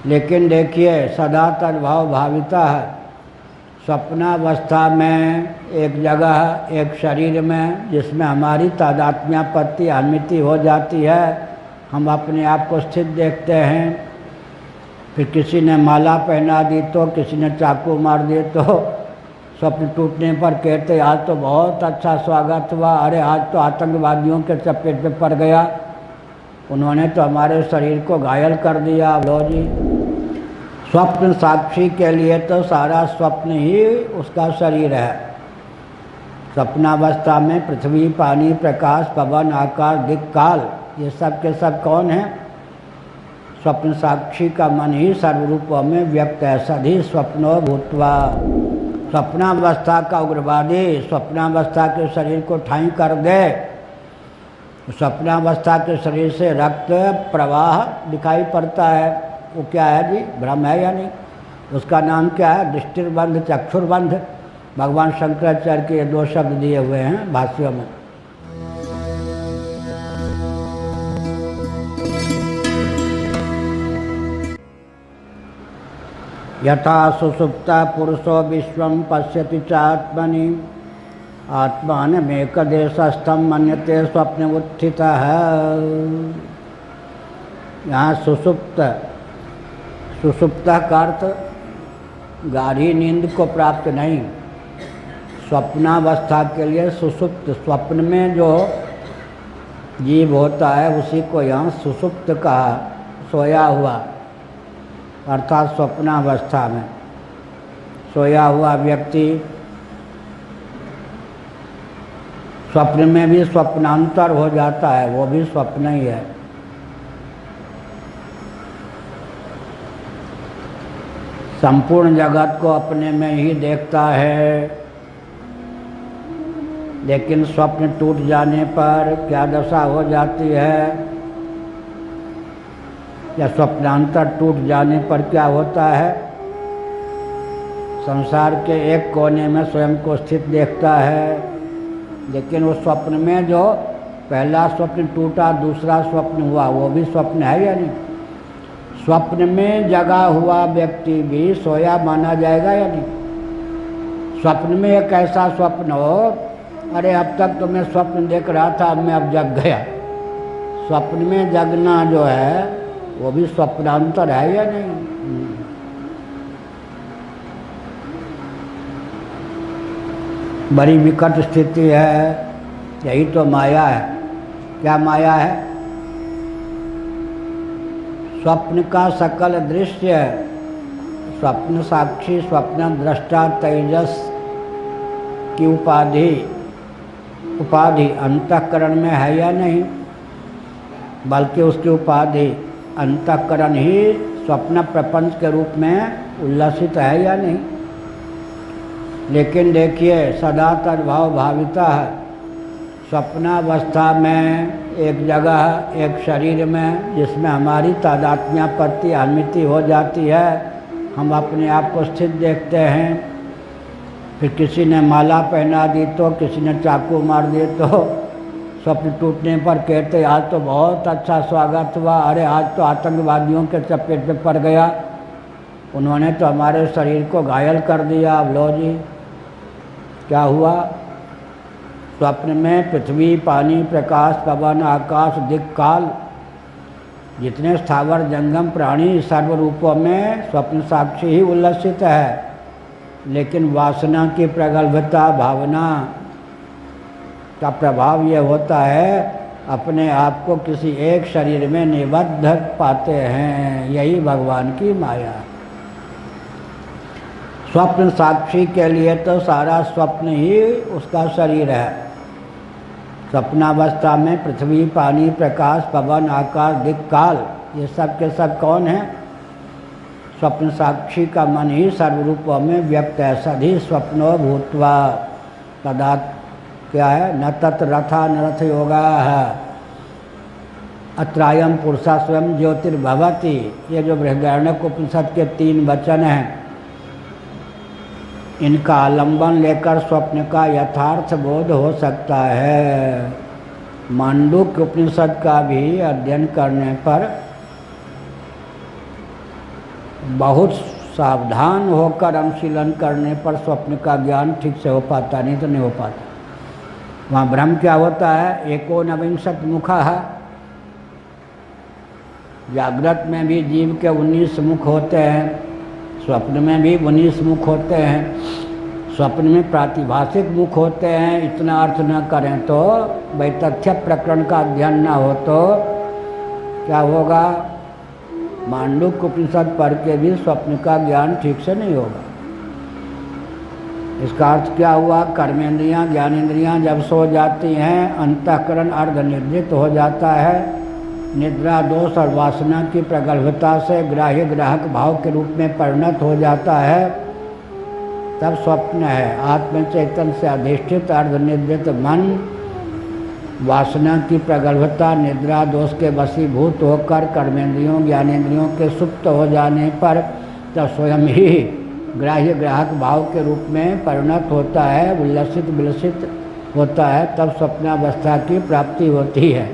लेकिन देखिए सदा तद्भाव भाविता है। स्वप्नावस्था में एक जगह एक शरीर में जिसमें हमारी तादात्म्यापत्ति अनुमिति हो जाती है, हम अपने आप को स्थित देखते हैं। फिर किसी ने माला पहना दी तो, किसी ने चाकू मार दिए तो स्वप्न टूटने पर कहते आज तो बहुत अच्छा स्वागत हुआ, अरे आज तो आतंकवादियों के चपेट में पड़ गया, उन्होंने तो हमारे शरीर को घायल कर दिया। लो जी, स्वप्न साक्षी के लिए तो सारा स्वप्न ही उसका शरीर है। स्वप्नावस्था में पृथ्वी, पानी, प्रकाश, पवन, आकाश, दिक्, काल, ये सब के सब कौन है? स्वप्न साक्षी का मन ही सर्वरूपों में व्यक्त है। सधी स्वप्नो भूत्वा। स्वप्नावस्था का उग्रवादी स्वप्नावस्था के शरीर को ठाई कर दे, स्वप्नावस्था के शरीर से रक्त प्रवाह दिखाई पड़ता है, वो क्या है जी? भ्रम है या नहीं? उसका नाम क्या है? दृष्टिर्बंध, चक्षुर्बंध। भगवान शंकराचार्य के ये दो शब्द दिए हुए हैं भाष्यों में। यथा सुसुप्ता पुरुषो विश्वं पश्यति चात्मनि आत्मानमेकदेशस्थं मन्यते स्वप्न उत्थितः। यहाँ सुसुप्त का अर्थ गाढ़ी नींद को प्राप्त नहीं। स्वप्नावस्था के लिए सुसुप्त, स्वप्न में जो जीव होता है उसी को यहाँ सुसुप्त कहा, सोया हुआ, अर्थात स्वप्नावस्था में सोया हुआ व्यक्ति। स्वप्न में भी स्वप्नांतर हो जाता है, वो भी स्वप्न ही है। संपूर्ण जगत को अपने में ही देखता है, लेकिन स्वप्न टूट जाने पर क्या दशा हो जाती है, या स्वप्नांतर टूट जाने पर क्या होता है? संसार के एक कोने में स्वयं को स्थित देखता है, लेकिन उस स्वप्न में जो पहला स्वप्न टूटा, दूसरा स्वप्न हुआ, वो भी स्वप्न है या नहीं? स्वप्न में जगा हुआ व्यक्ति भी सोया माना जाएगा या नहीं? स्वप्न में एक ऐसा स्वप्न हो, अरे अब तक तो मैं स्वप्न देख रहा था, अब मैं अब जग गया। स्वप्न में जगना जो है वो भी स्वप्नांतर है या नहीं? बड़ी विकट स्थिति है। यही तो माया है। क्या माया है? स्वप्न का सकल दृश्य, स्वप्न साक्षी, स्वप्न दृष्टा तेजस की उपाधि अंतःकरण में है या नहीं? बल्कि उसकी उपाधि अंतःकरण ही स्वप्न प्रपंच के रूप में उल्लसित है या नहीं? लेकिन देखिए सदा तद्भाव भाविता है। स्वप्नावस्था में एक जगह एक शरीर में जिसमें हमारी तादात्म्यापत्ति अनुमिति हो जाती है, हम अपने आप को स्थित देखते हैं। फिर किसी ने माला पहना दी तो, किसी ने चाकू मार दिए तो स्वप्न टूटने पर कहते आज तो बहुत अच्छा स्वागत हुआ, अरे आज तो आतंकवादियों के चपेट में पड़ गया, उन्होंने तो हमारे शरीर को घायल कर दिया। अब लो जी, क्या हुआ? स्वप्न में पृथ्वी, पानी, प्रकाश, पवन, आकाश, दिक्, काल, जितने स्थावर जंगम प्राणी सर्वरूपों में स्वप्न साक्षी ही उल्लसित है। लेकिन वासना की प्रगल्भता, भावना का प्रभाव ये होता है अपने आप को किसी एक शरीर में निबद्ध पाते हैं। यही भगवान की माया। स्वप्न साक्षी के लिए तो सारा स्वप्न ही उसका शरीर है। स्वप्नावस्था में पृथ्वी, पानी, प्रकाश, पवन, आकाश, दिक्, काल, ये सब के सब कौन है? स्वप्न साक्षी का मन ही सर्वरूपों में व्यक्त है। सधी स्वप्नो भूत्वा। तदा क्या है? न तत् रथा न रथ योगा है, अत्रायम पुरुषा स्वयं ज्योतिर्भवति। ये जो बृहदारण्यक उपनिषद के 3 वचन हैं, इनका आलंबन लेकर स्वप्न का यथार्थ बोध हो सकता है। मांडूक्य उपनिषद का भी अध्ययन करने पर बहुत सावधान होकर अनुशीलन करने पर स्वप्न का ज्ञान ठीक से हो पाता, नहीं तो नहीं हो पाता। वहाँ ब्रह्म क्या होता है? एकोनविंशत मुखा है। जागृत में भी जीव के 19 मुख होते हैं, स्वप्न में भी 19 मुख होते हैं। स्वप्न में प्रातिभाषिक मुख होते हैं। इतना अर्थ न करें तो, वैतथ्य प्रकरण का अध्ययन न हो तो क्या होगा? मांडुक्य उपनिषद पढ़ के भी स्वप्न का ज्ञान ठीक से नहीं होगा। इसका अर्थ क्या हुआ? कर्मेंद्रियां, ज्ञानेंद्रियां जब सो जाती हैं, अंतःकरण अर्धनिद्रित हो जाता है। निद्रा दोष और वासना की प्रगल्भता से ग्राह्य ग्राहक भाव के रूप में परिणत हो जाता है, तब स्वप्न है। आत्म चैतन्य से अधिष्ठित अर्धनिद्रित मन वासना की प्रगल्भता, निद्रा दोष के वशीभूत होकर कर्मेंद्रियों ज्ञानेंद्रियों के सुप्त हो जाने पर तब स्वयं ही ग्राह्य ग्राहक भाव के रूप में परिणत होता है, उल्लसित विलसित होता है, तब स्वप्नावस्था की प्राप्ति होती है।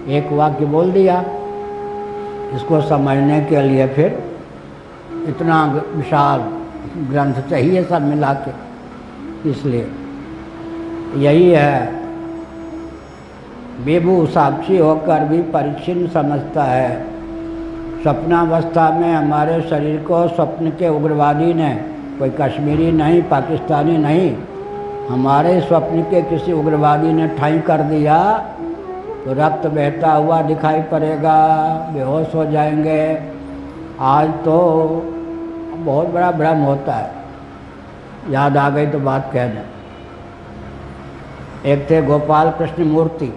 एक वाक्य बोल दिया। इसको समझने के लिए फिर इतना विशाल ग्रंथ चाहिए सब मिला के। इसलिए यही है, बेबू साक्षी होकर भी परिच्छिन्न समझता है। स्वप्नावस्था में हमारे शरीर को स्वप्न के उग्रवादी ने, कोई कश्मीरी नहीं, पाकिस्तानी नहीं, हमारे स्वप्न के किसी उग्रवादी ने ठाई कर दिया तो रक्त बहता हुआ दिखाई पड़ेगा, बेहोश हो जाएंगे। आज तो बहुत बड़ा भ्रम होता है। याद आ गई तो बात कह दें। एक थे गोपाल कृष्ण मूर्ति।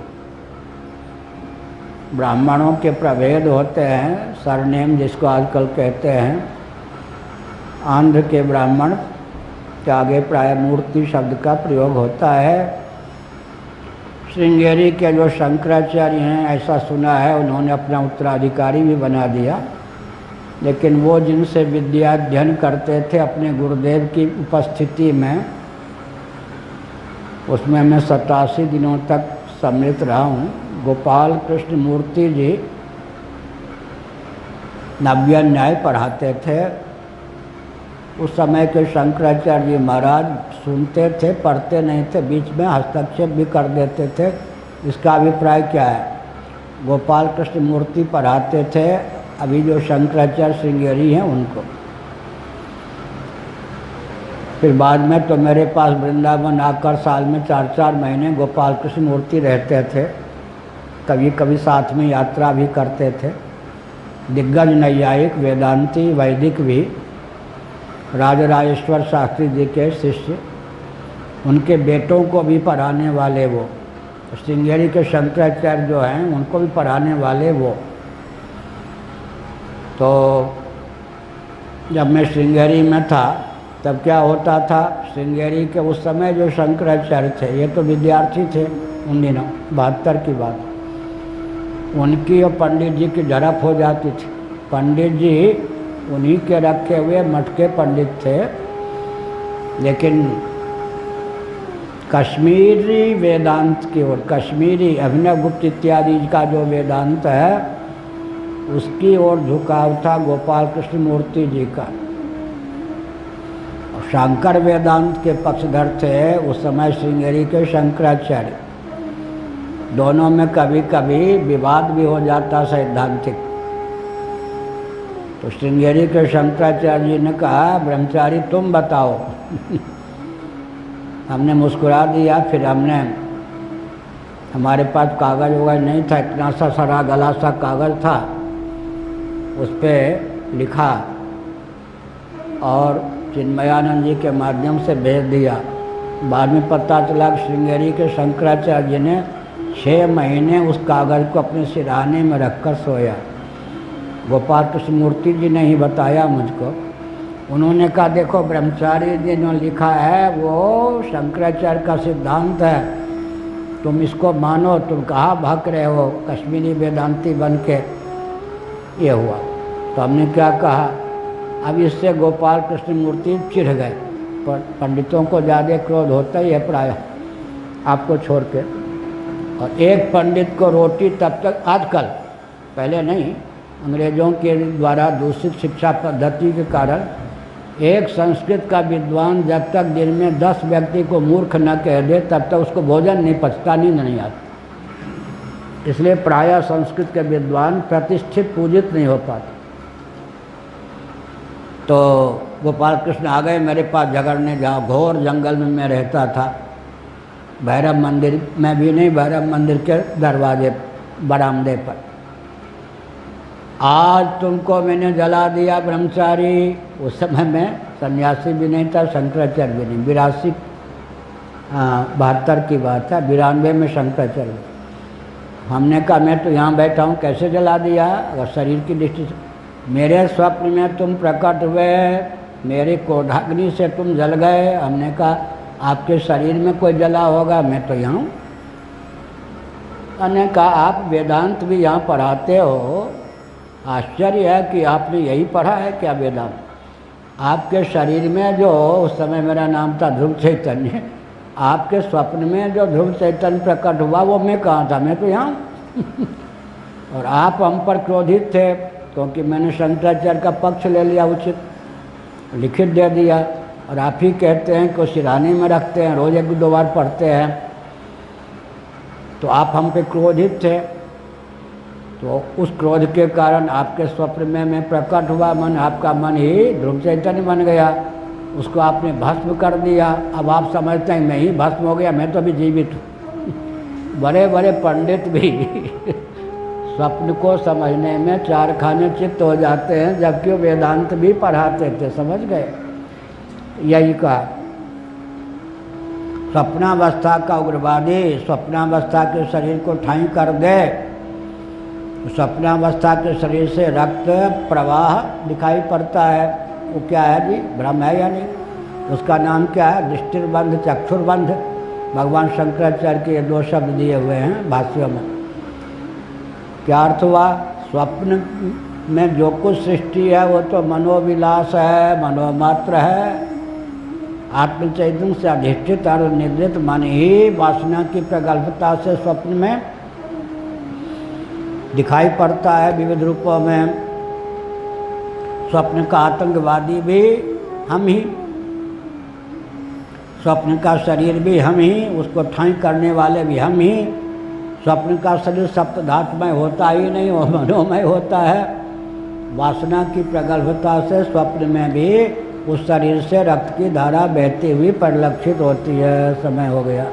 ब्राह्मणों के प्रभेद होते हैं, सरनेम जिसको आजकल कहते हैं। आंध्र के ब्राह्मण के आगे प्राय मूर्ति शब्द का प्रयोग होता है। श्रृंगेरी के जो शंकराचार्य हैं, ऐसा सुना है, उन्होंने अपना उत्तराधिकारी भी बना दिया। लेकिन वो जिनसे विद्या अध्ययन करते थे अपने गुरुदेव की उपस्थिति में, उसमें मैं 87 दिनों तक सम्मिलित रहा हूँ। गोपाल कृष्ण मूर्ति जी नव्य न्याय पढ़ाते थे। उस समय के शंकराचार्य जी महाराज सुनते थे, पढ़ते नहीं थे, बीच में हस्तक्षेप भी कर देते थे। इसका अभिप्राय क्या है? गोपाल कृष्ण मूर्ति पढ़ाते थे, अभी जो शंकराचार्य श्रृंगेरी हैं उनको। फिर बाद में तो मेरे पास वृंदावन आकर साल में 4-4 महीने गोपाल कृष्ण मूर्ति रहते थे। कभी कभी साथ में यात्रा भी करते थे। दिग्गज नैयायिक, वेदांती, वैदिक भी, राजराजेश्वर शास्त्री जी के शिष्य, उनके बेटों को भी पढ़ाने वाले वो। श्रृंगेरी के शंकराचार्य जो हैं उनको भी पढ़ाने वाले वो। तो जब मैं श्रृंगेरी में था तब क्या होता था, श्रृंगेरी के उस समय जो शंकराचार्य थे, ये तो विद्यार्थी थे उन दिनों, 72 की बात, उनकी और पंडित जी की झड़प हो जाती थी। पंडित जी उन्हीं के रखे हुए मटके पंडित थे, लेकिन कश्मीरी वेदांत की ओर, कश्मीरी अभिनव गुप्त इत्यादि का जो वेदांत है उसकी ओर झुकाव था गोपाल कृष्ण मूर्ति जी का। शंकर वेदांत के पक्षधर थे उस समय श्रृंगेरी के शंकराचार्य। दोनों में कभी कभी विवाद भी हो जाता सैद्धांतिक। तो श्रृंगेरी के शंकराचार्य जी ने कहा, ब्रह्मचारी तुम बताओ। हमने मुस्कुरा दिया। फिर हमने, हमारे पास कागज़ वगैरह नहीं था, इतना सा सड़ा गला सा कागज़ था, उस पर लिखा और चिन्मयानंद जी के माध्यम से भेज दिया। बाद में पता चला कि श्रृंगेरी के शंकराचार्य जी ने 6 महीने उस कागज़ को अपने सिरहाने में रखकर सोया। गोपाल कृष्ण मूर्ति जी ने ही बताया मुझको। उन्होंने कहा, देखो ब्रह्मचारी जी ने लिखा है वो शंकराचार्य का सिद्धांत है, तुम इसको मानो। तुम कहाँ भाग रहे हो कश्मीरी वेदांती बन के? ये हुआ। तो हमने क्या कहा, अब इससे गोपाल कृष्ण मूर्ति चिढ़ गए। पंडितों को ज़्यादा क्रोध होता ही है प्राय, आपको छोड़ के। और एक पंडित को रोटी तब तक, आजकल, पहले नहीं, अंग्रेज़ों के द्वारा दूषित शिक्षा पद्धति के कारण एक संस्कृत का विद्वान जब तक दिन में 10 व्यक्ति को मूर्ख न कह दे तब तक उसको भोजन नहीं पचता, नींद नहीं आती। इसलिए प्रायः संस्कृत के विद्वान प्रतिष्ठित पूजित नहीं हो पाते। तो गोपाल कृष्ण आ गए मेरे पास झगड़ने, जहाँ घोर जंगल में मैं रहता था, भैरव मंदिर में भी नहीं, भैरव मंदिर के दरवाजे बरामदे पर। आज तुमको मैंने जला दिया ब्रह्मचारी। उस समय मैं सन्यासी भी नहीं था, शंकराचार्य भी नहीं। 72 की बात है, 92 में शंकराचार्य। हमने कहा मैं तो यहाँ बैठा हूँ, कैसे जला दिया? अगर शरीर की दृष्टि से मेरे स्वप्न में तुम प्रकट हुए, मेरे क्रोधाग्नि से तुम जल गए। हमने कहा आपके शरीर में कोई जला होगा, मैं तो यहाँ हूँ। हमने कहा आप वेदांत भी यहाँ पढ़ाते हो, आश्चर्य है कि आपने यही पढ़ा है क्या वेदांत? आपके शरीर में जो, उस समय मेरा नाम था ध्रुव चैतन्य, आपके स्वप्न में जो ध्रुव चैतन्य प्रकट हुआ वो मैं कहाँ था? मैं तो यहाँ हूँ। और आप हम पर क्रोधित थे क्योंकि मैंने शंकराचार्य का पक्ष ले लिया, उचित लिखित दे दिया। और आप ही कहते हैं कि सिरहाने में रखते हैं, रोज़ 1-2 बार पढ़ते हैं, तो आप हम पे क्रोधित थे। तो उस क्रोध के कारण आपके स्वप्न में मैं प्रकट हुआ। मन, आपका मन ही ध्रुव चैतन्य बन गया, उसको आपने भस्म कर दिया। अब आप समझते हैं मैं ही भस्म हो गया, मैं तो अभी जीवित हूँ। बड़े बड़े पंडित भी स्वप्न को समझने में 4 खाने चित्त हो जाते हैं, जबकि वो वेदांत भी पढ़ाते थे। समझ गए? यही कहा स्वप्नावस्था का उग्रवादी स्वप्नावस्था के शरीर को ठाई कर दे। स्वप्नावस्था के शरीर से रक्त प्रवाह दिखाई पड़ता है, वो क्या है जी? भ्रम है या नहीं? उसका नाम क्या है? दृष्टिर्बंध, चक्षुर्बंध। भगवान शंकराचार्य के ये 2 शब्द दिए हुए हैं भाष्यों में। क्या अर्थ हुआ? स्वप्न में जो कुछ सृष्टि है वो तो मनोविलास है, मनोमात्र है। आत्मचैतन्य से अधिष्ठित और निद्रित मन ही वासना की प्रगल्भता से स्वप्न में दिखाई पड़ता है विविध रूपों में। स्वप्न का आतंकवादी भी हम ही, स्वप्न का शरीर भी हम ही, उसको ठाई करने वाले भी हम ही। स्वप्न का शरीर सप्तधातुमय होता ही नहीं, वो मनोमय होता है। वासना की प्रगल्भता से स्वप्न में भी उस शरीर से रक्त की धारा बहती हुई परिलक्षित होती है। समय हो गया।